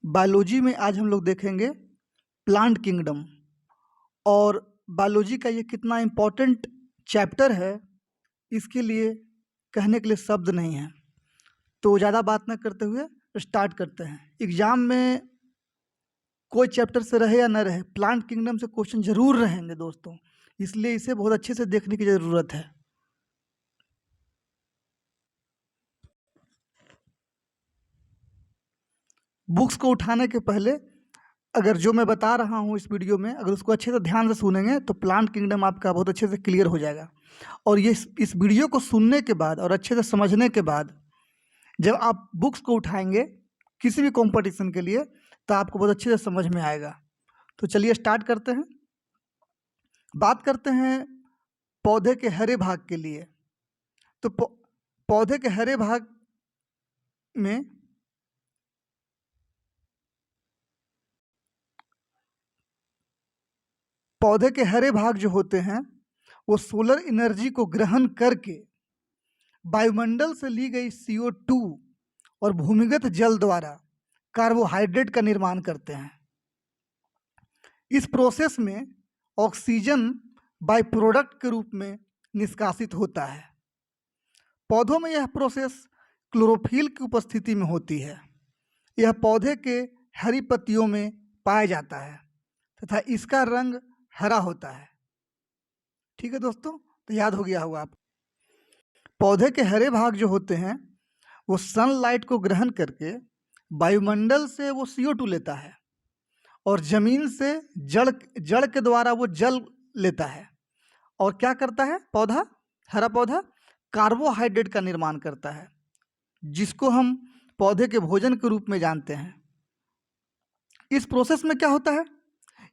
Biology में आज हम लोग देखेंगे प्लांट किंगडम। और बायोलॉजी का ये कितना इम्पोर्टेंट चैप्टर है, इसके लिए कहने के लिए शब्द नहीं है। तो ज़्यादा बात न करते हुए स्टार्ट करते हैं। एग्ज़ाम में कोई चैप्टर से रहे या न रहे, प्लांट किंगडम से क्वेश्चन जरूर रहेंगे दोस्तों, इसलिए इसे बहुत अच्छे से देखने की ज़रूरत है। बुक्स को उठाने के पहले अगर जो मैं बता रहा हूँ इस वीडियो में, अगर उसको अच्छे से ध्यान से सुनेंगे तो प्लांट किंगडम आपका बहुत अच्छे से क्लियर हो जाएगा। और ये इस वीडियो को सुनने के बाद और अच्छे से समझने के बाद जब आप बुक्स को उठाएंगे किसी भी कंपटीशन के लिए, तो आपको बहुत अच्छे से समझ में आएगा। तो चलिए स्टार्ट करते हैं। बात करते हैं पौधे के हरे भाग के लिए। तो पौधे के हरे भाग में पौधे के हरे भाग जो होते हैं वो सोलर एनर्जी को ग्रहण करके वायुमंडल से ली गई CO2 और भूमिगत जल द्वारा कार्बोहाइड्रेट का निर्माण करते हैं। इस प्रोसेस में ऑक्सीजन बाय प्रोडक्ट के रूप में निष्कासित होता है। पौधों में यह प्रोसेस क्लोरोफिल की उपस्थिति में होती है। यह पौधे के हरी पत्तियों में पाया जाता है तथा इसका रंग हरा होता है। ठीक है दोस्तों, तो याद हो गया होगा आप। पौधे के हरे भाग जो होते हैं वो सनलाइट को ग्रहण करके वायुमंडल से वो CO2 लेता है और जमीन से जड़ के द्वारा वो जल लेता है। और क्या करता है पौधा, हरा पौधा कार्बोहाइड्रेट का निर्माण करता है, जिसको हम पौधे के भोजन के रूप में जानते हैं। इस प्रोसेस में क्या होता है,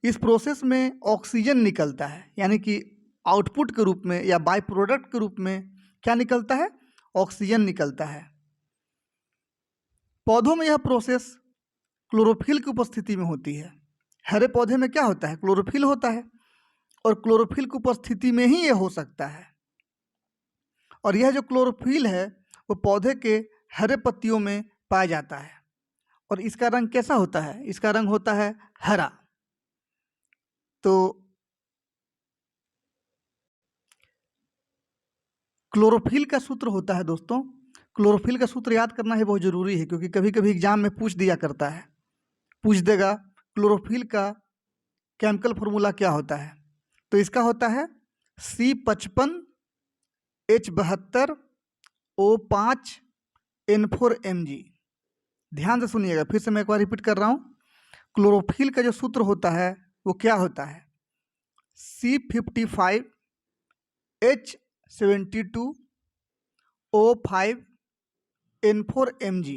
इस प्रोसेस में ऑक्सीजन निकलता है, यानी कि आउटपुट के रूप में या बाय प्रोडक्ट के रूप में क्या निकलता है, ऑक्सीजन निकलता है। पौधों में यह प्रोसेस क्लोरोफिल की उपस्थिति में होती है। हरे पौधे में क्या होता है, क्लोरोफिल होता है, और क्लोरोफिल की उपस्थिति में ही ये हो सकता है। और यह जो क्लोरोफिल है वो पौधे के हरे पत्तियों में पाया जाता है। और इसका रंग कैसा होता है, इसका रंग होता है हरा। तो क्लोरोफिल का सूत्र होता है दोस्तों, क्लोरोफिल का सूत्र याद करना है बहुत ज़रूरी है, क्योंकि कभी कभी एग्जाम में पूछ दिया करता है, पूछ देगा क्लोरोफिल का केमिकल फॉर्मूला क्या होता है। तो इसका होता है C55H72O5N4Mg। ध्यान से सुनिएगा, फिर से मैं एक बार रिपीट कर रहा हूँ। क्लोरोफिल का जो सूत्र होता है वो क्या होता है, C55H72O5N4Mg।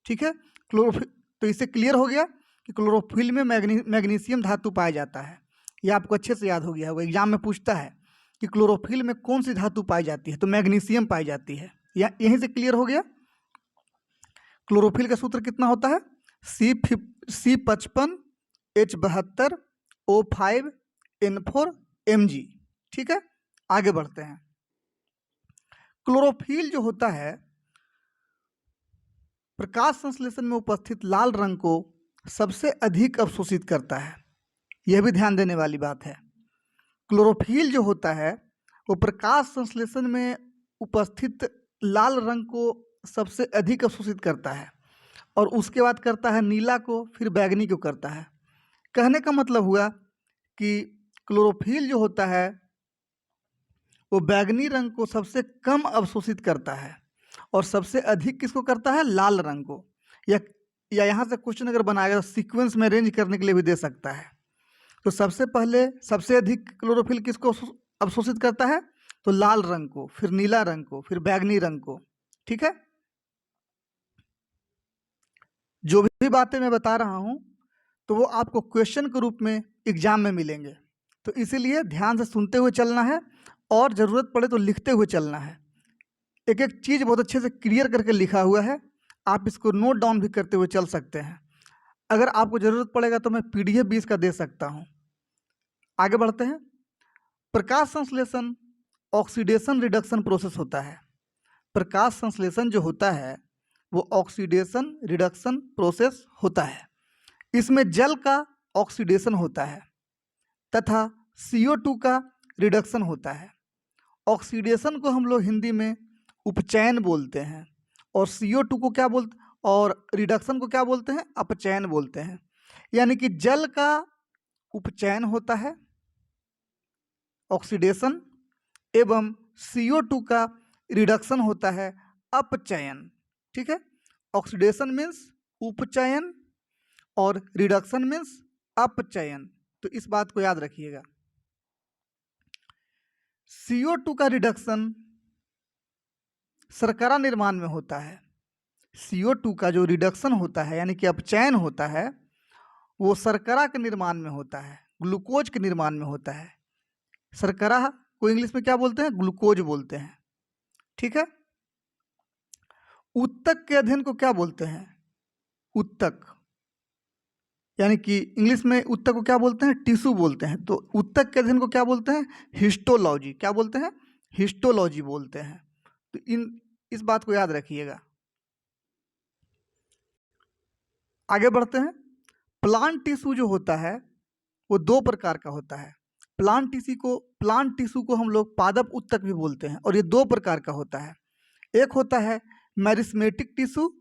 ठीक है, क्लोरोफिल। तो इससे क्लियर हो गया कि क्लोरोफिल में मैग्नीशियम धातु पाया जाता है। यह आपको अच्छे से याद हो गया होगा, एग्जाम में पूछता है कि क्लोरोफिल में कौन सी धातु पाई जाती है, तो मैग्नीशियम पाई जाती है। या यहीं से क्लियर हो गया। क्लोरोफिल का सूत्र कितना होता है, C55H72O5N4Mg। ठीक है, आगे बढ़ते हैं। क्लोरोफिल जो होता है प्रकाश संश्लेषण में उपस्थित लाल रंग को सबसे अधिक अवशोषित करता है। यह भी ध्यान देने वाली बात है। क्लोरोफिल जो होता है वो प्रकाश संश्लेषण में उपस्थित लाल रंग को सबसे अधिक अवशोषित करता है, और उसके बाद करता है नीला को, फिर बैगनी को करता है। कहने का मतलब हुआ कि क्लोरोफिल जो होता है वो बैगनी रंग को सबसे कम अवशोषित करता है और सबसे अधिक किसको करता है, लाल रंग को। या यहाँ से क्वेश्चन अगर बनाएगा तो सीक्वेंस में अरेंज करने के लिए भी दे सकता है। तो सबसे पहले सबसे अधिक क्लोरोफिल किसको अवशोषित करता है, तो लाल रंग को, फिर नीला रंग को, फिर बैगनी रंग को। ठीक है, जो भी बातें मैं बता रहा हूँ तो वो आपको क्वेश्चन के रूप में एग्जाम में मिलेंगे। तो इसीलिए ध्यान से सुनते हुए चलना है और ज़रूरत पड़े तो लिखते हुए चलना है। एक एक चीज़ बहुत अच्छे से क्लियर करके लिखा हुआ है, आप इसको नोट डाउन भी करते हुए चल सकते हैं। अगर आपको ज़रूरत पड़ेगा तो मैं PDF भी इसका दे सकता हूँ। आगे बढ़ते हैं। प्रकाश संश्लेषण ऑक्सीडेशन रिडक्शन प्रोसेस होता है। प्रकाश संश्लेषण जो होता है वो ऑक्सीडेशन रिडक्शन प्रोसेस होता है। इसमें जल का ऑक्सीडेशन होता है तथा CO2 का रिडक्शन होता है। ऑक्सीडेशन को हम लोग हिंदी में उपचयन बोलते हैं और CO2 को क्या बोलते और रिडक्शन को क्या बोलते हैं, अपचयन बोलते हैं। यानी कि जल का उपचयन होता है, ऑक्सीडेशन, एवं CO2 का रिडक्शन होता है, अपचयन। ठीक है, ऑक्सीडेशन मीन्स उपचयन और रिडक्शन मीन्स अपचयन। तो इस बात को याद रखिएगा। CO2 का रिडक्शन शर्करा निर्माण में होता है। CO2 का जो रिडक्शन होता है यानी कि अपचयन होता है वो शर्करा के निर्माण में होता है, ग्लूकोज के निर्माण में होता है। शर्करा को इंग्लिश में क्या बोलते हैं, ग्लूकोज बोलते हैं। ठीक है, उत्तक के अध्ययन को क्या बोलते हैं, उत्तक, यानी कि इंग्लिश में उत्तक को क्या बोलते हैं, टिश्यू बोलते हैं। तो उत्तक के अध्ययन को क्या बोलते हैं, हिस्टोलॉजी। क्या बोलते हैं, हिस्टोलॉजी बोलते हैं। तो इस बात को याद रखिएगा। आगे बढ़ते हैं। प्लांट टिश्यू जो होता है वो दो प्रकार का होता है। प्लांट टिश्यू को हम लोग पादप उत्तक भी बोलते हैं और ये दो प्रकार का होता है। एक होता है मेरिस्मेटिक टिश्यू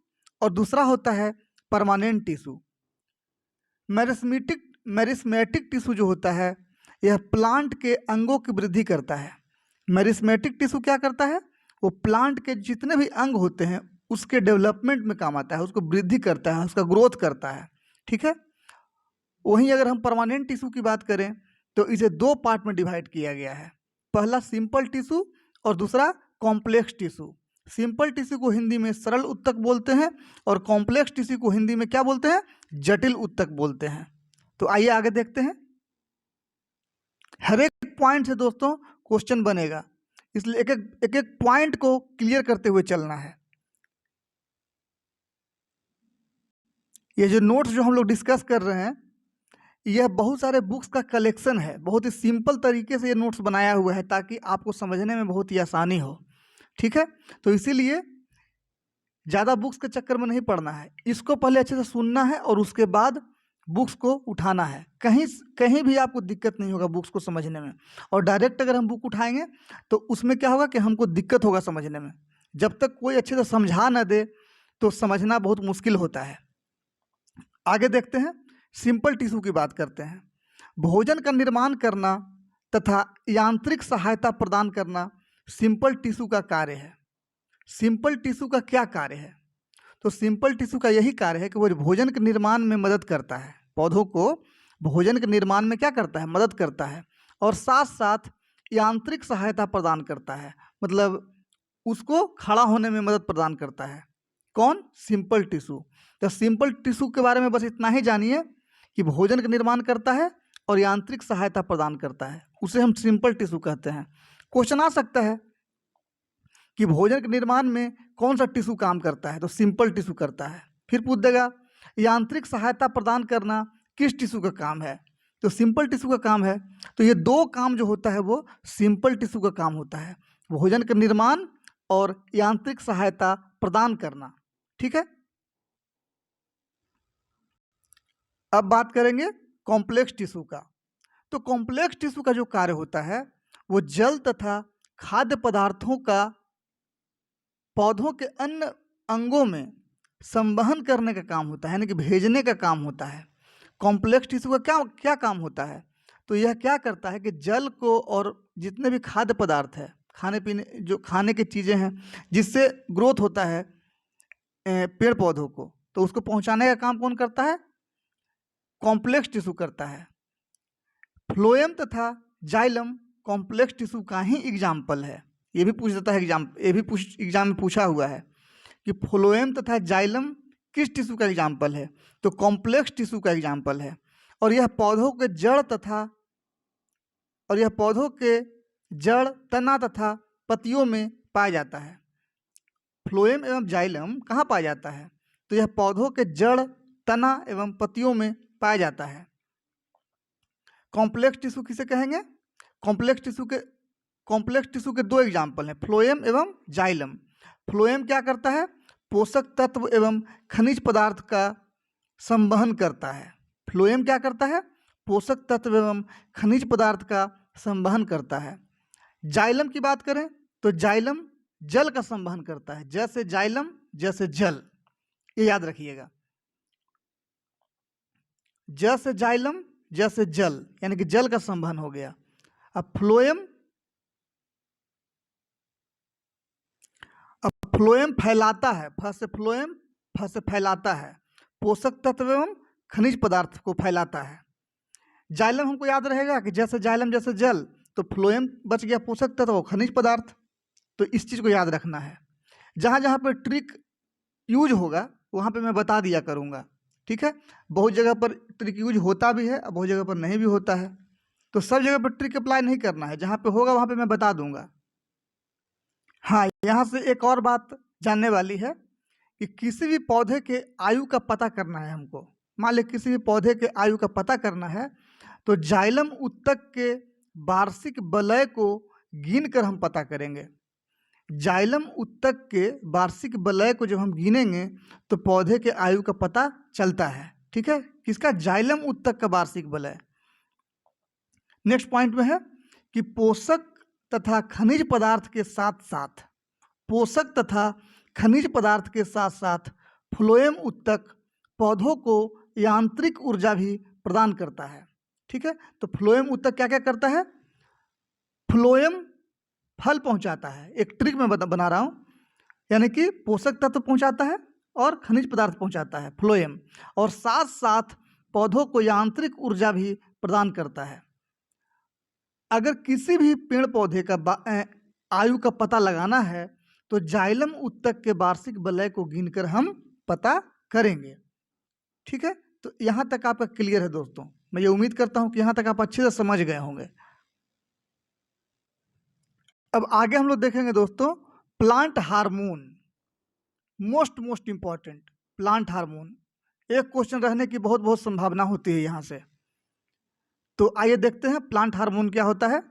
और दूसरा होता है परमानेंट टिश्यू। मेरिस्मेटिक टिश्यू जो होता है यह प्लांट के अंगों की वृद्धि करता है। मेरिस्मेटिक टिश्यू क्या करता है, वो प्लांट के जितने भी अंग होते हैं उसके डेवलपमेंट में काम आता है, उसको वृद्धि करता है, उसका ग्रोथ करता है। ठीक है, वहीं अगर हम परमानेंट टिश्यू की बात करें तो इसे दो पार्ट में डिवाइड किया गया है। पहला सिंपल टिश्यू और दूसरा कॉम्प्लेक्स टिश्यू। सिंपल टिश्यू को हिंदी में सरल उत्तक बोलते हैं और कॉम्प्लेक्स टिश्यू को हिंदी में क्या बोलते हैं, जटिल उत्तक बोलते हैं। तो आइए आगे देखते हैं। हर एक पॉइंट से दोस्तों क्वेश्चन बनेगा, इसलिए एक एक पॉइंट को क्लियर करते हुए चलना है। ये जो नोट्स जो हम लोग डिस्कस कर रहे हैं यह बहुत सारे बुक्स का कलेक्शन है। बहुत ही सिंपल तरीके से ये नोट्स बनाया हुआ है ताकि आपको समझने में बहुत ही आसानी हो। ठीक है, तो इसीलिए ज़्यादा बुक्स के चक्कर में नहीं पड़ना है, इसको पहले अच्छे से सुनना है और उसके बाद बुक्स को उठाना है। कहीं भी आपको दिक्कत नहीं होगा बुक्स को समझने में। और डायरेक्ट अगर हम बुक उठाएंगे तो उसमें क्या होगा कि हमको दिक्कत होगा समझने में। जब तक कोई अच्छे से समझा ना दे तो समझना बहुत मुश्किल होता है। आगे देखते हैं, सिंपल टिश्यू की बात करते हैं। भोजन का निर्माण करना तथा यांत्रिक सहायता प्रदान करना सिंपल टिश्यू का कार्य है। सिंपल टिश्यू का क्या कार्य है, तो सिंपल टिश्यू का यही कार्य है कि वो भोजन के निर्माण में मदद करता है, पौधों को भोजन के निर्माण में क्या करता है, मदद करता है, और साथ साथ यांत्रिक सहायता प्रदान करता है, मतलब उसको खड़ा होने में मदद प्रदान करता है। कौन, सिंपल टिश्यू। तो सिंपल टिश्यू के बारे में बस इतना ही जानिए कि भोजन का निर्माण करता है और यांत्रिक सहायता प्रदान करता है, उसे हम सिंपल टिश्यू कहते हैं। क्वेश्चन आ सकता है कि भोजन के निर्माण में कौन सा टिश्यू काम करता है, तो सिंपल टिश्यू करता है। फिर पूछ देगा यांत्रिक सहायता प्रदान करना किस टिश्यू का काम है, तो सिंपल टिश्यू का काम है। तो ये दो काम जो होता है वो सिंपल टिश्यू का काम होता है, भोजन का निर्माण और यांत्रिक सहायता प्रदान करना। ठीक है, अब बात करेंगे कॉम्प्लेक्स टिश्यू का। तो कॉम्प्लेक्स टिश्यू का जो कार्य होता है वो जल तथा खाद्य पदार्थों का पौधों के अन्य अंगों में संवहन करने का काम होता है, यानी कि भेजने का काम होता है। कॉम्प्लेक्स टिश्यू का क्या क्या काम होता है, तो यह क्या करता है कि जल को और जितने भी खाद्य पदार्थ है, खाने पीने जो खाने की चीज़ें हैं जिससे ग्रोथ होता है पेड़ पौधों को, तो उसको पहुंचाने का काम कौन करता है, कॉम्प्लेक्स टिश्यू करता है। फ्लोएम तथा जाइलम कॉम्प्लेक्स टिश्यू का ही एग्जाम्पल है। ये भी पूछ देता है एग्जाम में पूछा हुआ है कि फ्लोएम तथा जाइलम किस टिश्यू का एग्जाम्पल है, तो कॉम्प्लेक्स टिश्यू का एग्जाम्पल है। और यह पौधों के जड़ तना तथा पत्तियों में पाया जाता है। फ्लोएम एवं जाइलम कहाँ पाया जाता है, तो यह पौधों के जड़ तना एवं पत्तियों में पाया जाता है। कॉम्प्लेक्स टिश्यू किसे कहेंगे, कॉम्प्लेक्स टिश्यू के दो एग्जाम्पल हैं, फ्लोएम एवं जाइलम। फ्लोएम क्या करता है, पोषक तत्व एवं खनिज पदार्थ का संवहन करता है, फ्लोएम क्या करता है? पोषक तत्व एवं खनिज पदार्थ का संवहन करता है। जाइलम की बात करें तो जाइलम जल का संवहन करता है, जैसे जाइलम जैसे जल, ये याद रखिएगा। जैसे जाइलम जैसे जल, यानी कि जल का संवहन हो गया। अब फ्लोएम फैलाता है, फ से फ्लोएम, फ से फैलाता है, पोषक तत्व एवं खनिज पदार्थ को फैलाता है। जाइलम हमको याद रहेगा कि जैसे जाइलम जैसे जल, तो फ्लोएम बच गया पोषक तत्व और खनिज पदार्थ। तो इस चीज़ को याद रखना है। जहाँ जहाँ पर ट्रिक यूज होगा वहाँ पे मैं बता दिया करूँगा, ठीक है। बहुत जगह पर ट्रिक यूज होता भी है और बहुत जगह पर नहीं भी होता है, तो सब जगह पर ट्रिक अप्लाई नहीं करना है। जहाँ पे होगा वहाँ पे मैं बता दूंगा। हाँ, यहाँ से एक और बात जानने वाली है कि किसी भी पौधे के आयु का पता करना है हमको। मान ली किसी भी पौधे के आयु का पता करना है, तो जाइलम उत्तक के वार्षिक वलय को गिन कर हम पता करेंगे। जाइलम उत्तक के वार्षिक वलय को जब हम गिनेंगे तो पौधे के आयु का पता चलता है, ठीक है। किसका? जाइलम उत्तक का वार्षिक वलय। नेक्स्ट पॉइंट में है कि पोषक तथा खनिज पदार्थ के साथ साथ, पोषक तथा खनिज पदार्थ के साथ साथ फ्लोएम उत्तक पौधों को यांत्रिक ऊर्जा भी प्रदान करता है, ठीक है। तो फ्लोएम उत्तक क्या क्या करता है? फ्लोएम फल पहुंचाता है, एक ट्रिक मैं बना रहा हूँ, यानी कि पोषक तत्व पहुंचाता है और खनिज पदार्थ पहुंचाता है फ्लोएम, और साथ साथ पौधों को यांत्रिक ऊर्जा भी प्रदान करता है। अगर किसी भी पेड़ पौधे का आयु का पता लगाना है तो जाइलम उत्तक के वार्षिक वलय को गिनकर हम पता करेंगे, ठीक है। तो यहाँ तक आपका क्लियर है दोस्तों। मैं ये उम्मीद करता हूँ कि यहाँ तक आप अच्छे से समझ गए होंगे। अब आगे हम लोग देखेंगे दोस्तों plant hormone, most important plant hormone. एक क्वेश्चन रहने की बहुत संभावना होती है यहाँ से। तो आइए देखते हैं प्लांट हार्मोन क्या होता है।